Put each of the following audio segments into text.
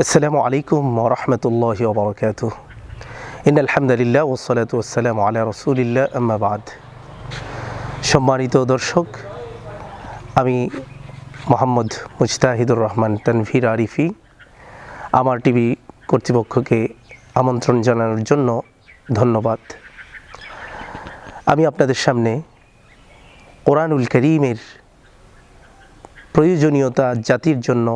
আসসালামু আলাইকুম ওয়া রাহমাতুল্লাহি ওয়া বারাকাতুহু। ইন্নাল হামদুলিল্লাহ ওয়াস সালাতু ওয়াস সালামু আলা রাসূলিল্লাহ আম্মা বাদ। সম্মানিত দর্শক, আমি মোহাম্মদ মুজতাহিদুর রহমান তানভীর আরিফি আমার টিভি কর্তৃপক্ষকে আমন্ত্রণ জানানোর জন্য ধন্যবাদ। আমি আপনাদের সামনে কোরআনুল কারীমের প্রয়োজনীয়তা জাতির জন্য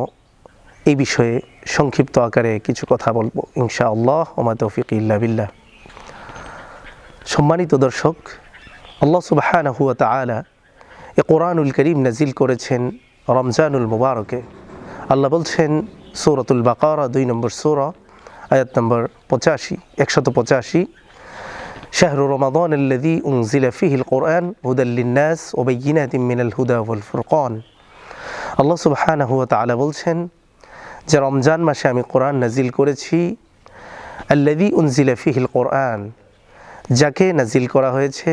এই বিষয়ে সংক্ষিপ্ত আকারে কিছু কথা বলবো ইনশাআল্লাহ। ওমা তৌফিক ইল্লা বিল্লাহ। সম্মানিত দর্শক, আল্লাহ সুবহানাহু ওয়া তাআলা এই কোরআনুল কারীম নাজিল করেছেন রমজানুল মুবারকে। আল্লাহ বলছেন সূরাতুল বাকারা 2 নম্বর সূরা আয়াত নম্বর 185 শাহরু রমাদান আল্লাযী উনজিলা ফীহিল কুরআন হুদাল লিন-নাস ওয়া বায়্যিনাতিন মিনাল হুদা ওয়াল ফুরকান। আল্লাহ সুবহানাহু ওয়া তাআলা বলছেন যে রমজান মাসে আমি কোরআন নাজিল করেছি, আল্লাযী উনজিলা ফীহিল কুরআন, যাকে নাজিল করা হয়েছে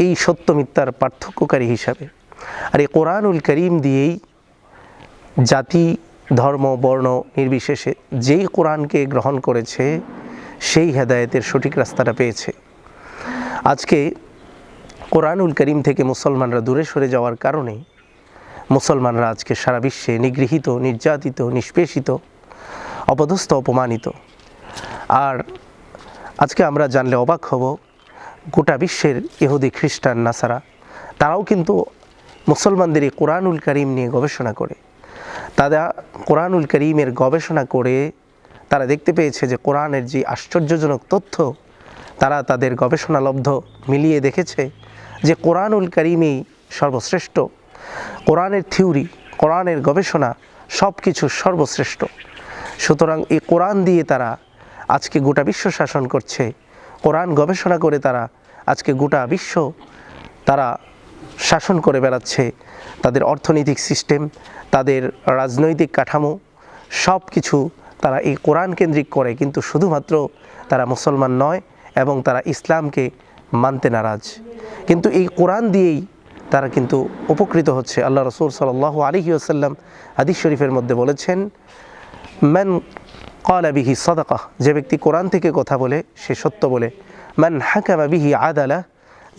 এই সত্য মিথ্যার পার্থক্যকারী হিসাবে। আর এই কোরআনুল কারীম দিয়েই জাতি ধর্ম বর্ণ নির্বিশেষে যেই কোরআনকে গ্রহণ করেছে সেই হেদায়েতের সঠিক রাস্তাটা পেয়েছে। আজকে কোরআনুল কারীম থেকে মুসলমানরা দূরে সরে যাওয়ার কারণে মুসলমানরা আজকে সারা বিশ্বে নিগৃহীত, নির্যাতিত, নিষ্পেষিত, অপদস্থ, অপমানিত। আর আজকে আমরা জানলে অবাক হব, গোটা বিশ্বের ইহুদি, খ্রিস্টান, নাসারা তারাও কিন্তু মুসলমানদের এই কোরআনুল কারীম নিয়ে গবেষণা করে। তারা কোরআনুল কারীমের গবেষণা করে তারা দেখতে পেয়েছে যে কোরআনের যে আশ্চর্যজনক তথ্য তারা তাদের গবেষণালব্ধ মিলিয়ে দেখেছে যে কোরআনুল কারীমই সর্বশ্রেষ্ঠ। কোরআনের থিওরি, কোরআনের গবেষণা সব কিছু সর্বশ্রেষ্ঠ। সুতরাং এই কোরআন দিয়ে তারা আজকে গোটা বিশ্ব শাসন করছে। কোরআন গবেষণা করে তারা আজকে গোটা বিশ্ব তারা শাসন করে বেড়াচ্ছে। তাদের অর্থনৈতিক সিস্টেম, তাদের রাজনৈতিক কাঠামো সব কিছু তারা এই কোরআন কেন্দ্রিক করে, কিন্তু শুধুমাত্র তারা মুসলমান নয় এবং তারা ইসলামকে মানতে নারাজ। কিন্তু এই কোরআন দিয়েই তারা কিন্তু উপকৃত হচ্ছে। আল্লাহ রাসূল সাল্লাল্লাহু আলাইহি ওয়াসাল্লাম হাদিস শরীফের মধ্যে বলেছেন, মান ক্বালা বিহি সাদাকাহ, যে ব্যক্তি কোরআন থেকে কথা বলে সে সত্য বলে। মান হাকামা বিহি আদালা,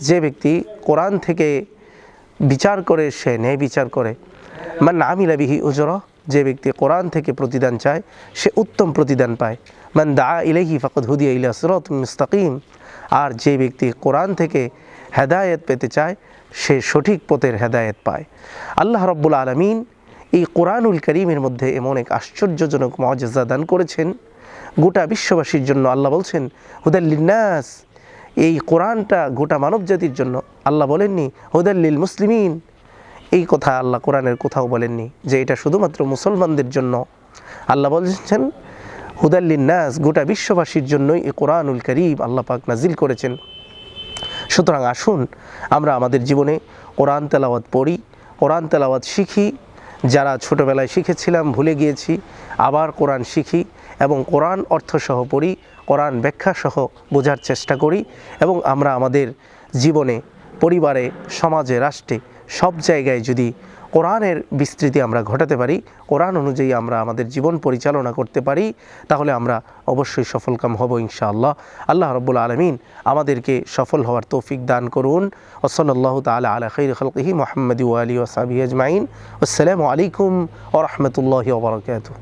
যে ব্যক্তি কোরআন থেকে বিচার করে সে ন্যায় বিচার করে। মান আমিলা বিহি উজরা, যে ব্যক্তি কোরআন থেকে প্রতিদান চায় সে উত্তম প্রতিদান পায়। মান দাআ ইলাইহি ফাকাদ হুদিয়া ইলা সিরাতিন মুস্তাকিম, আর যে ব্যক্তি কোরআন থেকে হেদায়েত পেতে চায় সে সঠিক পথের হেদায়েত পায়। আল্লাহ রাব্বুল আলামিন এই কোরআনুল কারীমের মধ্যে এমন এক আশ্চর্যজনক মুআজিজা দান করেছেন গোটা বিশ্ববাসীর জন্য। আল্লাহ বলছেন হুদাল লিন-নাস, এই কোরআনটা গোটা মানব জাতির জন্য। আল্লাহ বলেননি হুদাল লিল মুসলিমিন, এই কথা আল্লাহ কোরআনের কোথাও বলেননি যে এটা শুধুমাত্র মুসলমানদের জন্য। আল্লাহ বলছেন হুদাল লিন-নাস, গোটা বিশ্ববাসীর জন্যই এই কোরআনুল কারীম আল্লাহ পাক নাজিল করেছেন। সুতরাং আসুন আমরা আমাদের জীবনে কোরআন তেলাওয়াত পড়ি, কোরআন তেলাওয়াত শিখি। যারা ছোটোবেলায় শিখেছিলাম ভুলে গিয়েছি, আবার কোরআন শিখি এবং কোরআন অর্থসহ পড়ি, কোরআন ব্যাখ্যাসহ বোঝার চেষ্টা করি এবং আমরা আমাদের জীবনে, পরিবারে, সমাজে, রাষ্ট্রে সব জায়গায় যদি কোরআনের বিস্তৃতি আমরা ঘটাতে পারি, কোরআন অনুযায়ী আমরা আমাদের জীবন পরিচালনা করতে পারি, তাহলে আমরা অবশ্যই সফলকাম হব ইনশাআল্লাহ। আল্লাহ রাব্বুল আলামিন আমাদেরকে সফল হওয়ার তৌফিক দান করুন। ওয়া সাল্লাল্লাহু তাআলা আলা খাইরি খালকিহি মুহাম্মাদি ওয়া আলিহি ওয়া সাহবিহি আজমাইন। আসসালামু আলাইকুম ওয়া রাহমাতুল্লাহি ওয়া বারাকাতুহু।